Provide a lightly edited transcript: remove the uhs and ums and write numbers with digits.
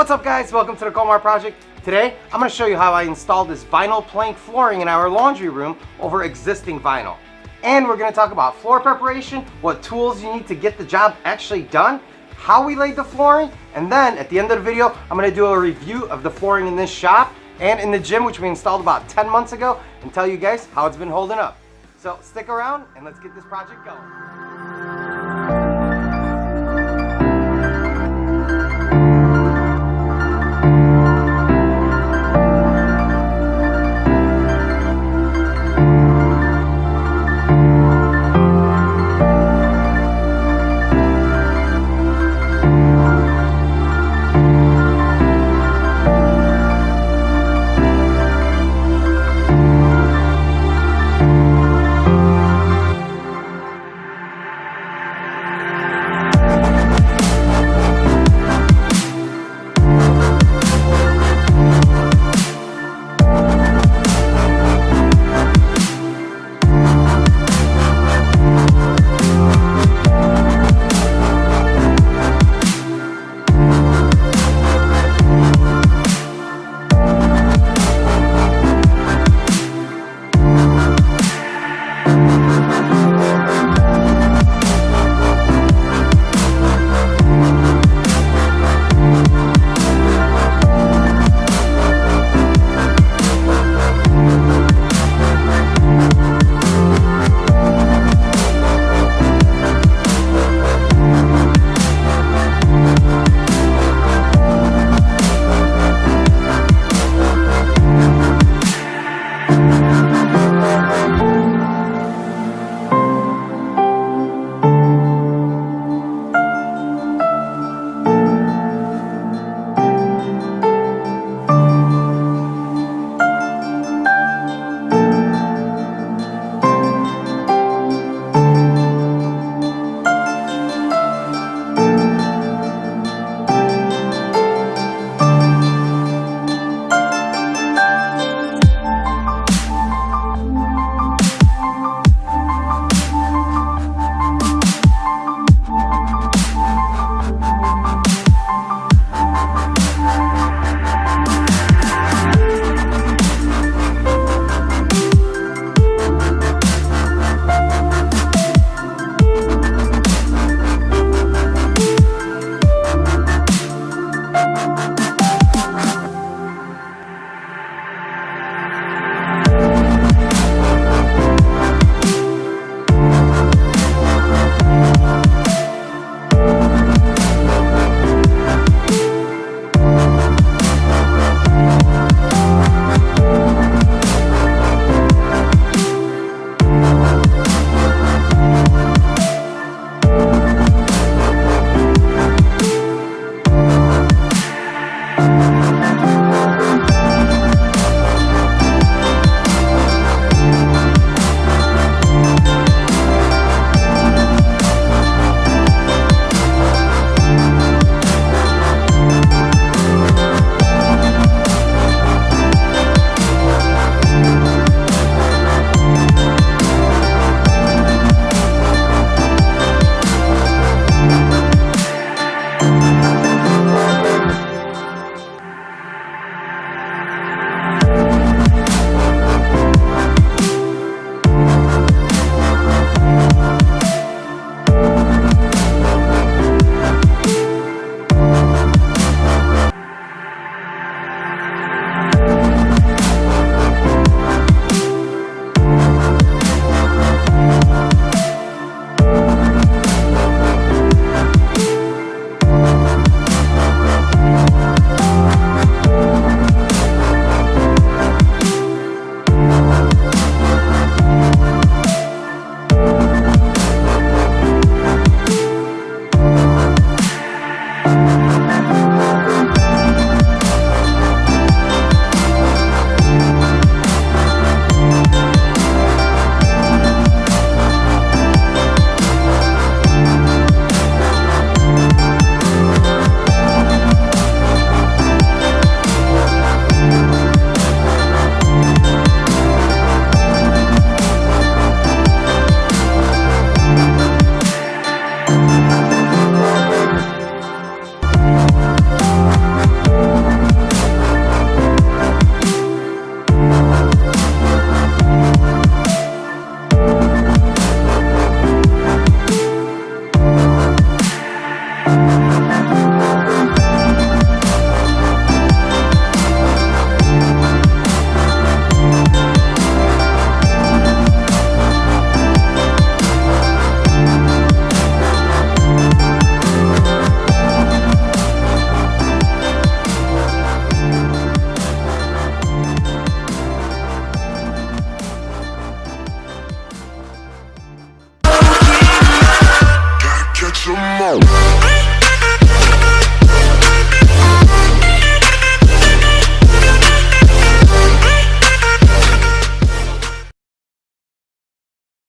What's up guys, welcome to the Comar project. Today I'm going to show you how I installed this vinyl plank flooring in our laundry room over existing vinyl. And we're going to talk about floor preparation, what tools you need to get the job actually done, how we laid the flooring, and then at the end of the video I'm going to do a review of the flooring in this shop and in the gym, which we installed about 10 months ago, and tell you guys how it's been holding up. So stick around and let's get this project going.